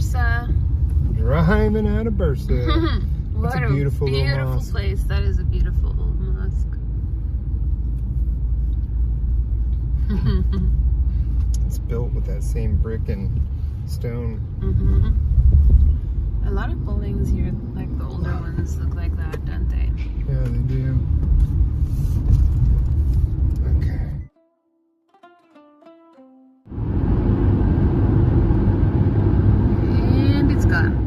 Bursa. Driving out of Bursa. What a beautiful little mosque. place. That is a beautiful old mosque. It's built with that same brick and stone. A lot of buildings here, like the older ones, look like that, don't they? Yeah, they do. Okay. And it's gone.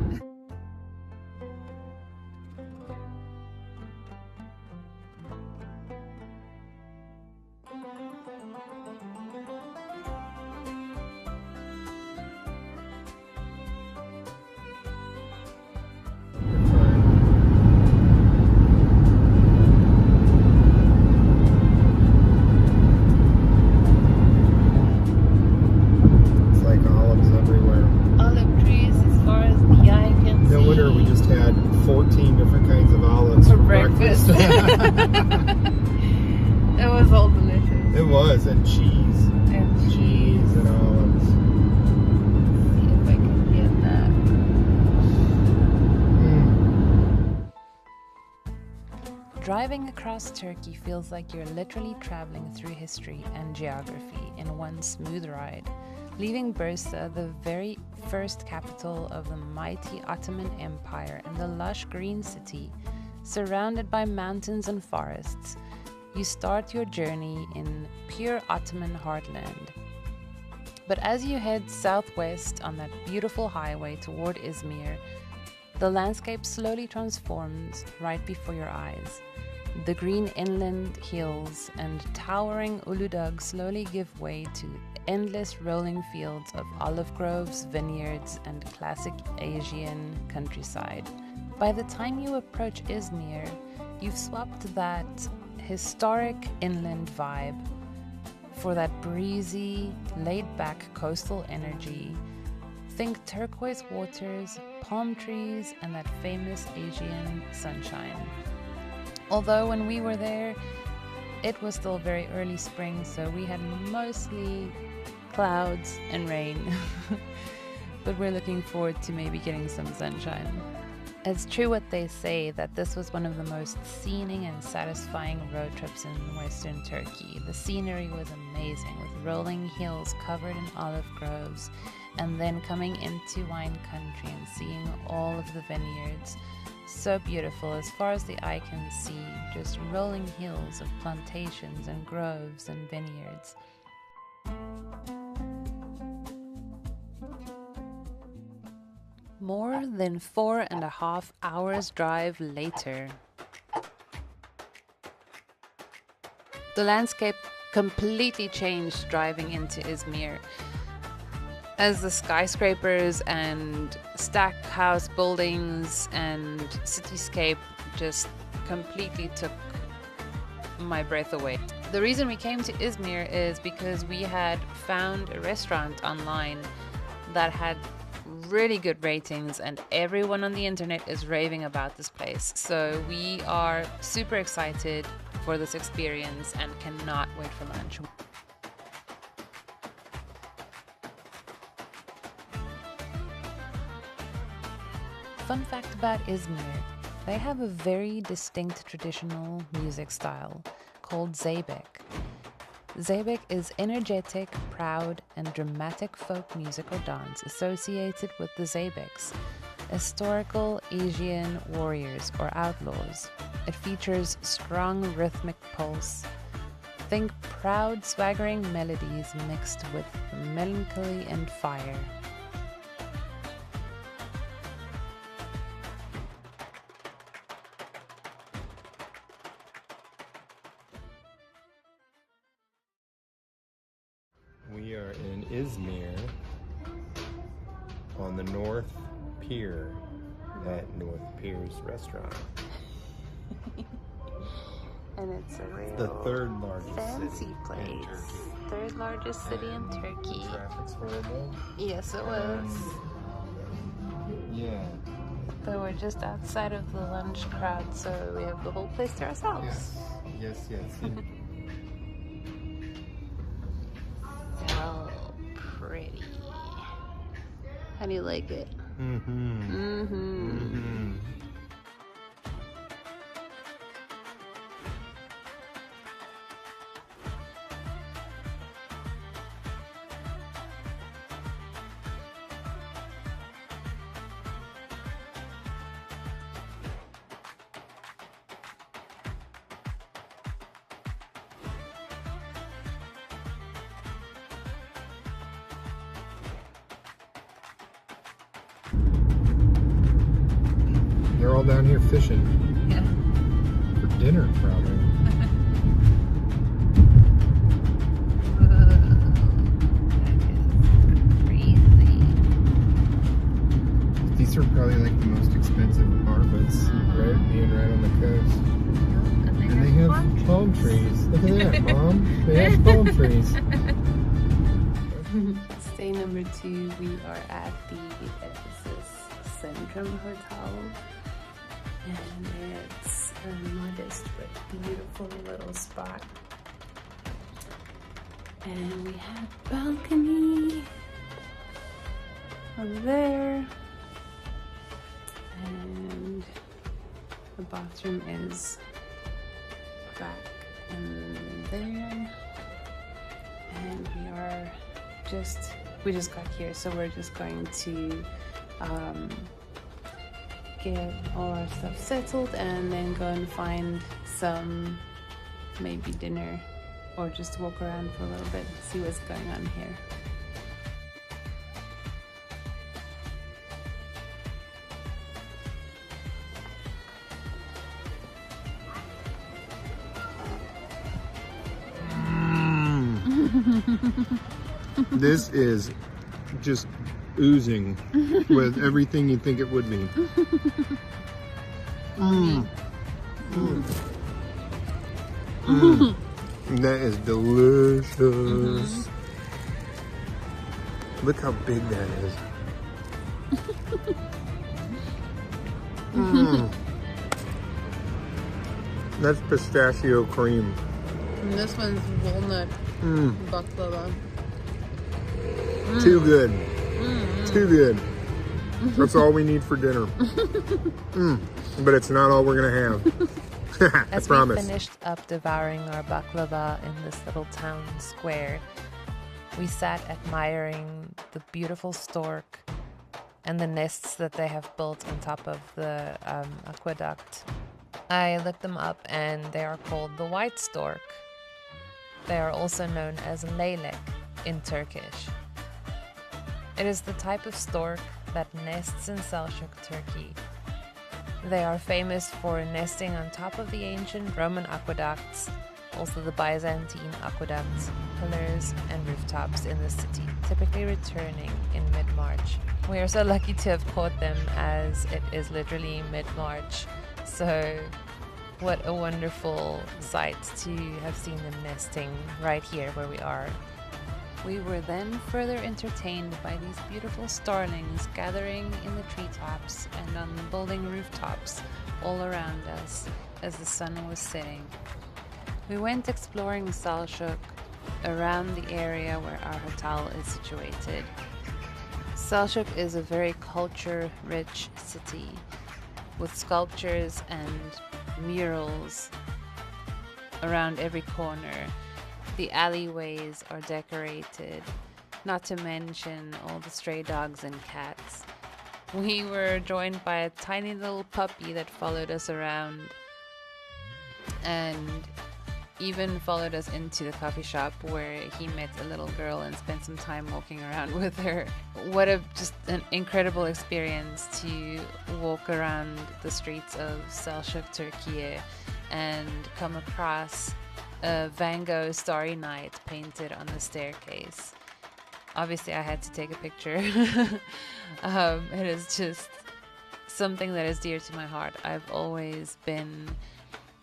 It's like olives everywhere. Olive trees as far as the eye can see. No wonder we just had 14 different kinds of olives for breakfast. It was all delicious. It was, and cheese. And cheese. And olives. See if I can get that. Driving across Turkey feels like you're literally traveling through history and geography in one smooth ride, leaving Bursa, the very first capital of the mighty Ottoman Empire, and the lush Green City, surrounded by mountains and forests. You start your journey in pure Ottoman heartland. But as you head southwest on that beautiful highway toward Izmir, the landscape slowly transforms right before your eyes. The green inland hills and towering Uludağ slowly give way to endless rolling fields of olive groves, vineyards, and classic Aegean countryside. By the time you approach Izmir, you've swapped that historic inland vibe for that breezy, laid-back coastal energy. Think turquoise waters, palm trees, and that famous Aegean sunshine. Although when we were there, it was still very early spring, so we had mostly clouds and rain. But we're looking forward to maybe getting some sunshine. It's true what they say, that this was one of the most scenic and satisfying road trips in western Turkey. The scenery was amazing, with rolling hills covered in olive groves, and then coming into wine country and seeing all of the vineyards. So beautiful as far as the eye can see, just rolling hills of plantations and groves and vineyards. More than 4.5 hours drive later, the landscape completely changed driving into Izmir, as the skyscrapers and stacked house buildings and cityscape just completely took my breath away. The reason we came to Izmir is because we had found a restaurant online that had really good ratings, and everyone on the internet is raving about this place. So we are super excited for this experience and cannot wait for lunch. Fun fact about Izmir, they have a very distinct traditional music style called zeybek. Zeybek is energetic, proud, and dramatic folk music or dance associated with the Zeybeks, historical Aegean warriors or outlaws. It features strong rhythmic pulse. Think proud, swaggering melodies mixed with melancholy and fire. We are in Izmir on the North Pier at North Pier's restaurant. And it's a real The third largest fancy city place. in Turkey. Third largest city in And Turkey. The traffic's horrible. Yes, it was. Yeah. But we're just outside of the lunch crowd, so we have the whole place to ourselves. Yes. And So pretty. How do you like it? They're all down here fishing. Yeah. For dinner, probably. That is crazy. These are probably like the most expensive apartments, right? Being right on the coast. And And they have palm trees. Look at that, Mom. They have palm trees. Stay number 2, we are at the Ephesus Centrum Hotel. And it's a modest but beautiful little spot. And we have a balcony over there. And the bathroom is back in there. And we just got here, so we're just going to get all our stuff settled and then go and find some maybe dinner or just walk around for a little bit and see what's going on here. This is just oozing with everything you think it would be. That is delicious. Look how big that is. That's pistachio cream. And this one's walnut baklava. Too good. Too good. That's all we need for dinner. But it's not all we're gonna have. I As promise. we finished up devouring our baklava in this little town square, we sat admiring the beautiful stork and the nests that they have built on top of the aqueduct. I looked them up and they are called the white stork. They are also known as leylek in Turkish. It is the type of stork that nests in Selçuk, Turkey. They are famous for nesting on top of the ancient Roman aqueducts, also the Byzantine aqueducts, pillars and rooftops in the city, typically returning in mid-March. We are so lucky to have caught them as it is literally mid-March, so what a wonderful sight to have seen them nesting right here where we are. We were then further entertained by these beautiful starlings gathering in the treetops and on the building rooftops all around us as the sun was setting. We went exploring Selçuk around the area where our hotel is situated. Selçuk is a very culture-rich city with sculptures and murals around every corner. The alleyways are decorated, not to mention all the stray dogs and cats. We were joined by a tiny little puppy that followed us around and even followed us into the coffee shop where he met a little girl and spent some time walking around with her. What just an incredible experience to walk around the streets of Selçuk, Turkiye, and come across a Van Gogh Starry Night painted on the staircase. Obviously I had to take a picture. It is just something that is dear to my heart. I've always been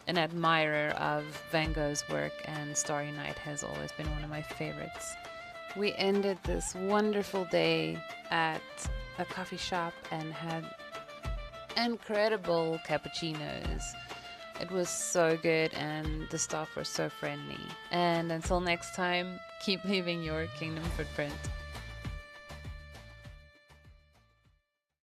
an admirer of Van Gogh's work, and Starry Night has always been one of my favorites. We ended this wonderful day at a coffee shop and had incredible cappuccinos. It was so good and the staff were so friendly. And until next time, keep leaving your kingdom footprint.